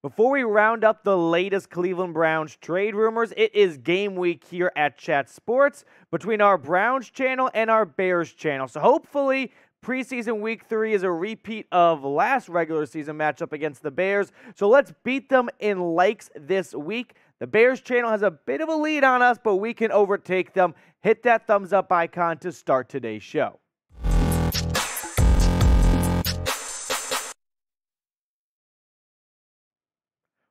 Before we round up the latest Cleveland Browns trade rumors, it is game week here at Chat Sports between our Browns channel and our Bears channel. So hopefully preseason week 3 is a repeat of last regular season matchup against the Bears. So let's beat them in likes this week. The Bears channel has a bit of a lead on us, but we can overtake them. Hit that thumbs up icon to start today's show.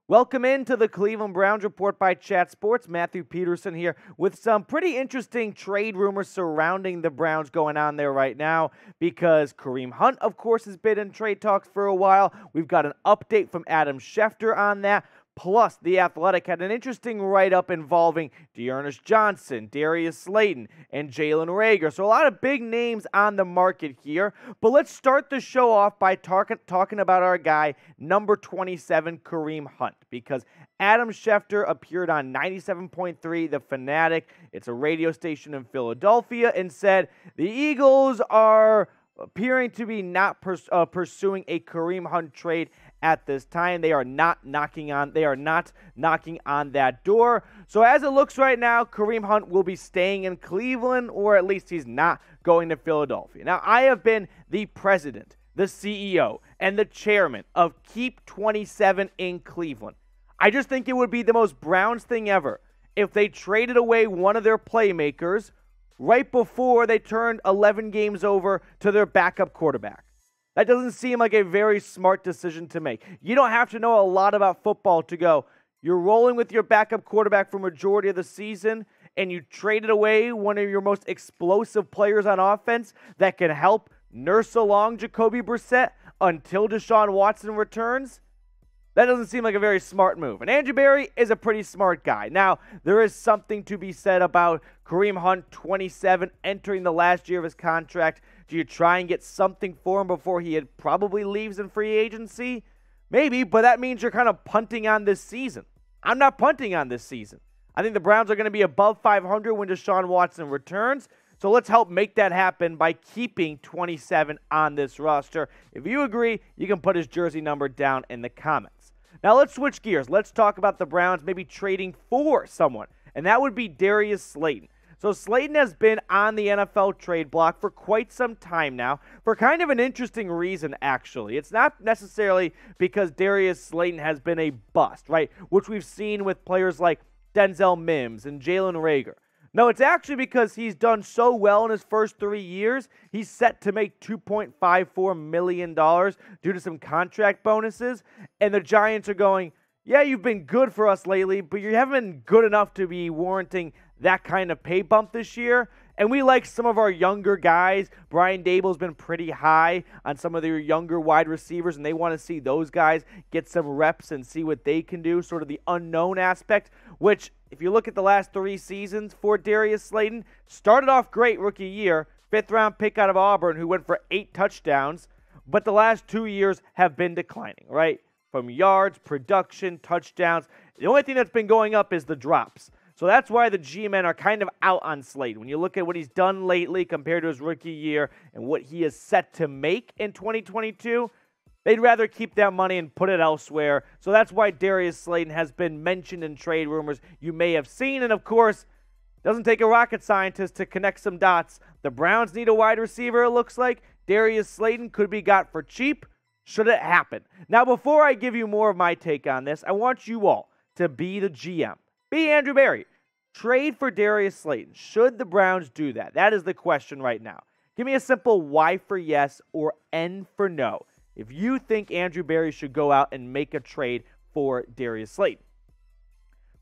Welcome into the Cleveland Browns Report by Chat Sports. Matthew Peterson here with some pretty interesting trade rumors surrounding the Browns going on there right now because Kareem Hunt, of course, has been in trade talks for a while. We've got an update from Adam Schefter on that. Plus, The Athletic had an interesting write-up involving DErnest Johnson, Darius Slayton, and Jalen Reagor. So a lot of big names on the market here. But let's start the show off by talking about our guy, number 27, Kareem Hunt, because Adam Schefter appeared on 97.3 The Fanatic. It's a radio station in Philadelphia, and said the Eagles are appearing to be not pursuing a Kareem Hunt trade at this time. They are not knocking on that door. So as it looks right now, Kareem Hunt will be staying in Cleveland, or at least he's not going to Philadelphia. Now, I have been the president, the CEO, and the chairman of Keep 27 in Cleveland. I just think it would be the most Browns thing ever if they traded away one of their playmakers right before they turned 11 games over to their backup quarterback. That doesn't seem like a very smart decision to make. You don't have to know a lot about football to go, you're rolling with your backup quarterback for majority of the season, and you traded away one of your most explosive players on offense that can help nurse along Jacoby Brissett until Deshaun Watson returns. That doesn't seem like a very smart move. And Andrew Berry is a pretty smart guy. Now, there is something to be said about Kareem Hunt, 27, entering the last year of his contract. Do you try and get something for him before he probably leaves in free agency? Maybe, but that means you're kind of punting on this season. I'm not punting on this season. I think the Browns are going to be above 500 when Deshaun Watson returns. So let's help make that happen by keeping 27 on this roster. If you agree, you can put his jersey number down in the comments. Now let's switch gears. Let's talk about the Browns maybe trading for someone, and that would be Darius Slayton. So Slayton has been on the NFL trade block for quite some time now for kind of an interesting reason, actually. It's not necessarily because Darius Slayton has been a bust, right, which we've seen with players like Denzel Mims and Jalen Reagor. No, it's actually because he's done so well in his first 3 years, he's set to make $2.54 million due to some contract bonuses, and the Giants are going, yeah, you've been good for us lately, but you haven't been good enough to be warranting that kind of pay bump this year. And we like some of our younger guys. Brian Dable's been pretty high on some of their younger wide receivers, and they want to see those guys get some reps and see what they can do, sort of the unknown aspect, which, if you look at the last 3 seasons for Darius Slayton, started off great rookie year, 5th-round pick out of Auburn who went for 8 touchdowns, but the last 2 years have been declining, right? From yards, production, touchdowns. The only thing that's been going up is the drops. So that's why the G-men are kind of out on Slayton. When you look at what he's done lately compared to his rookie year and what he is set to make in 2022, they'd rather keep that money and put it elsewhere. So that's why Darius Slayton has been mentioned in trade rumors you may have seen. And of course, it doesn't take a rocket scientist to connect some dots. The Browns need a wide receiver, it looks like. Darius Slayton could be got for cheap, should it happen. Now, before I give you more of my take on this, I want you all to be the GM. Be Andrew Berry. Trade for Darius Slayton. Should the Browns do that? That is the question right now. Give me a simple Y for yes or N for no if you think Andrew Berry should go out and make a trade for Darius Slayton.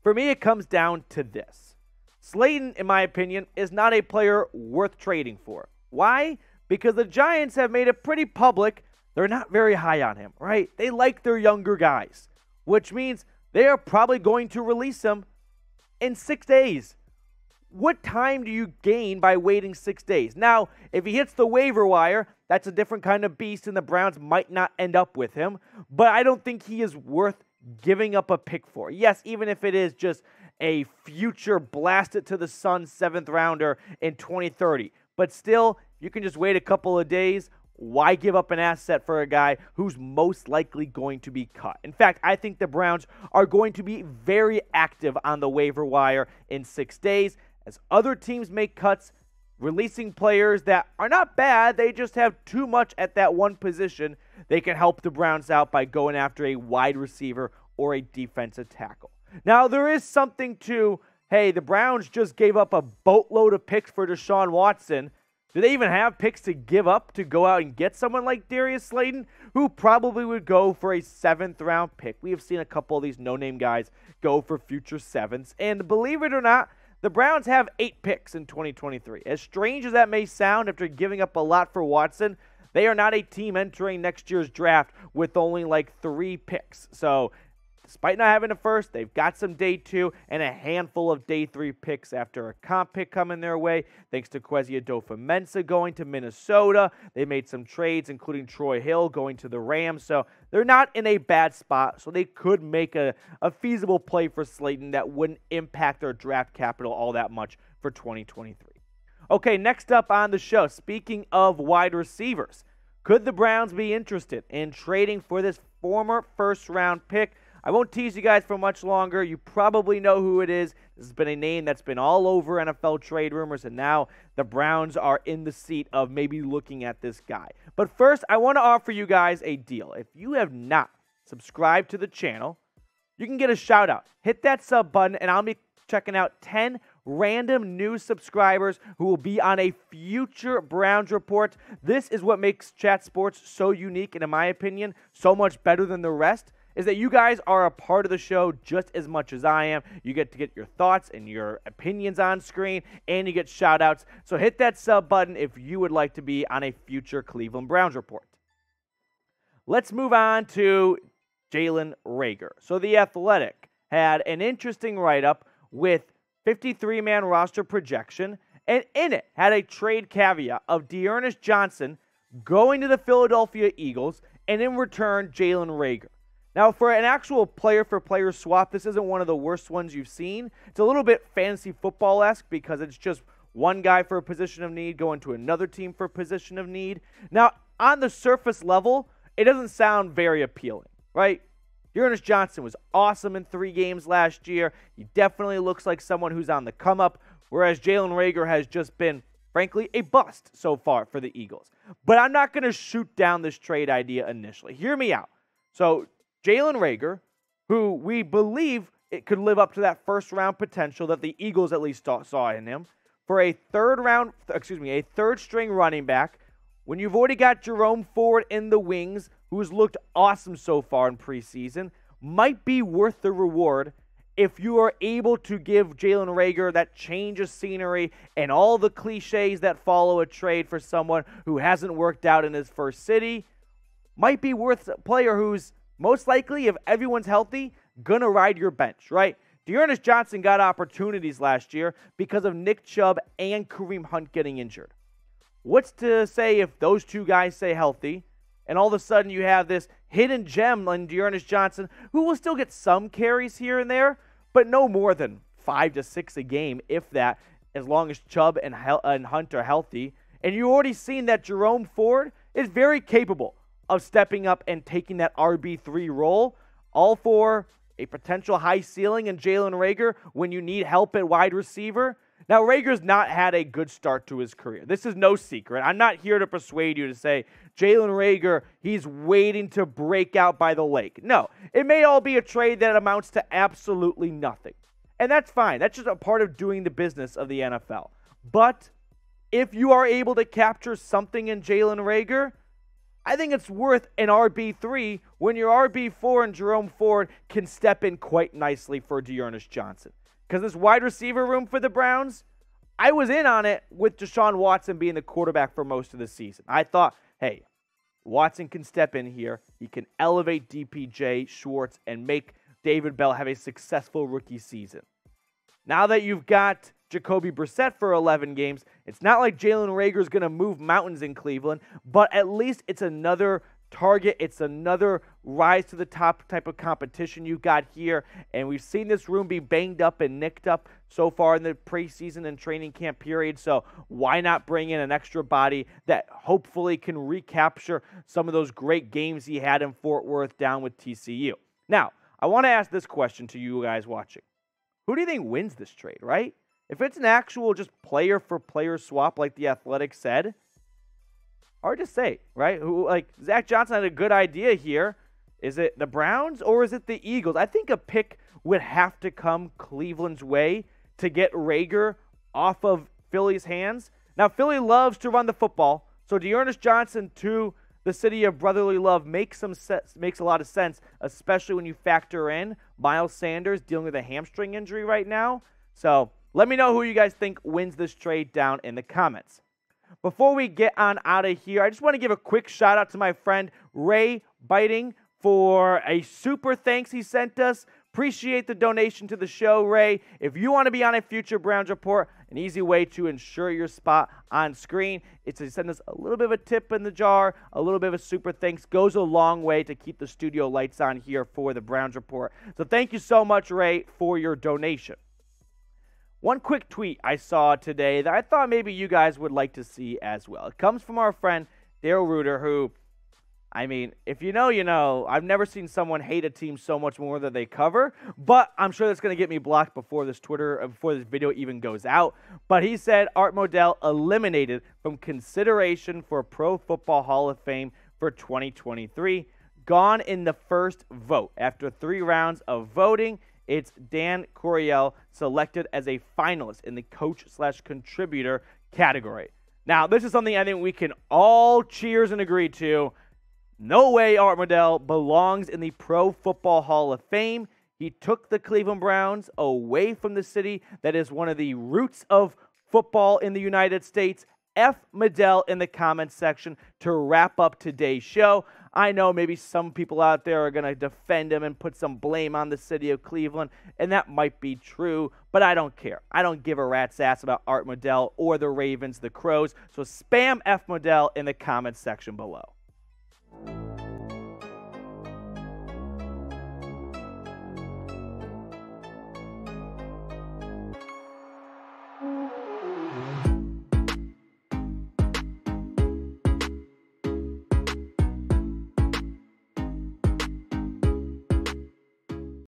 For me, it comes down to this. Slayton, in my opinion, is not a player worth trading for. Why? Because the Giants have made it pretty public they're not very high on him, right? They like their younger guys, which means they are probably going to release him in 6 days. What time do you gain by waiting 6 days? Now, if he hits the waiver wire, that's a different kind of beast, and the Browns might not end up with him. But I don't think he is worth giving up a pick for. Yes, even if it is just a future blasted to the sun 7th rounder in 2030. But still, you can just wait a couple of days, why give up an asset for a guy who's most likely going to be cut? In fact, I think the Browns are going to be very active on the waiver wire in 6 days as other teams make cuts, releasing players that are not bad. They just have too much at that one position. They can help the Browns out by going after a wide receiver or a defensive tackle. Now, there is something to, hey, the Browns just gave up a boatload of picks for Deshaun Watson. Do they even have picks to give up to go out and get someone like Darius Slayton, who probably would go for a 7th-round pick? We have seen a couple of these no-name guys go for future 7ths. And believe it or not, the Browns have 8 picks in 2023. As strange as that may sound after giving up a lot for Watson, they are not a team entering next year's draft with only like 3 picks. So despite not having a first, they've got some day 2 and a handful of day 3 picks after a comp pick coming their way. Thanks to Kwesi Adofo-Mensah going to Minnesota. They made some trades, including Troy Hill going to the Rams. So they're not in a bad spot. So they could make a feasible play for Slayton that wouldn't impact their draft capital all that much for 2023. Okay, next up on the show, speaking of wide receivers, could the Browns be interested in trading for this former first-round pick? I won't tease you guys for much longer. You probably know who it is. This has been a name that's been all over NFL trade rumors, and now the Browns are in the seat of maybe looking at this guy. But first, I want to offer you guys a deal. If you have not subscribed to the channel, you can get a shout-out. Hit that sub button, and I'll be checking out 10 random new subscribers who will be on a future Browns report. This is what makes Chat Sports so unique, and in my opinion, so much better than the rest, is that you guys are a part of the show just as much as I am. You get to get your thoughts and your opinions on screen, and you get shout-outs. So hit that sub button if you would like to be on a future Cleveland Browns report. Let's move on to Jalen Reagor. So The Athletic had an interesting write-up with 53-man roster projection, and in it had a trade caveat of DErnest Johnson going to the Philadelphia Eagles, and in return, Jalen Reagor. Now, for an actual player-for-player swap, this isn't one of the worst ones you've seen. It's a little bit fantasy football-esque because it's just one guy for a position of need going to another team for a position of need. Now, on the surface level, it doesn't sound very appealing, right? DeErnest Johnson was awesome in 3 games last year. He definitely looks like someone who's on the come-up, whereas Jalen Reagor has just been, frankly, a bust so far for the Eagles. But I'm not going to shoot down this trade idea initially. Hear me out. So, Jalen Reagor, who we believe it could live up to that first-round potential that the Eagles at least saw in him, for a third-string running back, when you've already got Jerome Ford in the wings, who's looked awesome so far in preseason, might be worth the reward if you are able to give Jalen Reagor that change of scenery and all the cliches that follow a trade for someone who hasn't worked out in his first city. Might be worth a player who's most likely, if everyone's healthy, going to ride your bench, right? DeErnest Johnson got opportunities last year because of Nick Chubb and Kareem Hunt getting injured. What's to say if those 2 guys stay healthy, and all of a sudden you have this hidden gem in DeErnest Johnson, who will still get some carries here and there, but no more than 5 to 6 a game, if that, as long as Chubb and Hunt are healthy. And you've already seen that Jerome Ford is very capable of stepping up and taking that RB3 role, all for a potential high ceiling in Jalen Reagor when you need help at wide receiver. Now, Rager's not had a good start to his career. This is no secret. I'm not here to persuade you to say, Jalen Reagor, he's waiting to break out by the lake. No, it may all be a trade that amounts to absolutely nothing. And that's fine. That's just a part of doing the business of the NFL. But if you are able to capture something in Jalen Reagor, I think it's worth an RB3 when your RB4 and Jerome Ford can step in quite nicely for DeErnest Johnson. Because this wide receiver room for the Browns, I was in on it with Deshaun Watson being the quarterback for most of the season. I thought, hey, Watson can step in here. He can elevate DPJ, Schwartz, and make David Bell have a successful rookie season. Now that you've got Jacoby Brissett for 11 games, it's not like Jalen Reagor is going to move mountains in Cleveland, but at least it's another target. It's another rise to the top type of competition you got here, and we've seen this room be banged up and nicked up so far in the preseason and training camp period, so why not bring in an extra body that hopefully can recapture some of those great games he had in Fort Worth down with TCU. Now, I want to ask this question to you guys watching. Who do you think wins this trade, right? If it's an actual just player-for-player swap like The Athletic said, hard to say, right? Zach Johnson had a good idea here. Is it the Browns or is it the Eagles? I think a pick would have to come Cleveland's way to get Reagor off of Philly's hands. Now, Philly loves to run the football, so DeErnest Johnson to the city of brotherly love makes a lot of sense, especially when you factor in Miles Sanders dealing with a hamstring injury right now. So let me know who you guys think wins this trade down in the comments. Before we get on out of here, I just want to give a quick shout out to my friend Ray Biting for a super thanks he sent us. Appreciate the donation to the show, Ray. If you want to be on a future Browns Report, an easy way to ensure your spot on screen is to send us a little bit of a tip in the jar, a little bit of a super thanks. Goes a long way to keep the studio lights on here for the Browns Report. So thank you so much, Ray, for your donation. One quick tweet I saw today that I thought maybe you guys would like to see as well. It comes from our friend Daryl Reuter, who, I mean, if you know, you know. I've never seen someone hate a team so much more than they cover, but I'm sure that's going to get me blocked before this video even goes out. But he said Art Modell eliminated from consideration for Pro Football Hall of Fame for 2023. Gone in the first vote. After 3 rounds of voting, it's Dan Coryell selected as a finalist in the coach/contributor category. Now, this is something I think we can all cheers and agree to. No way Art Modell belongs in the Pro Football Hall of Fame. He took the Cleveland Browns away from the city that is one of the roots of football in the United States. F. Modell in the comments section to wrap up today's show. I know maybe some people out there are going to defend him and put some blame on the city of Cleveland, and that might be true, but I don't care. I don't give a rat's ass about Art Modell or the Ravens, the Crows, so spam F. Modell in the comments section below.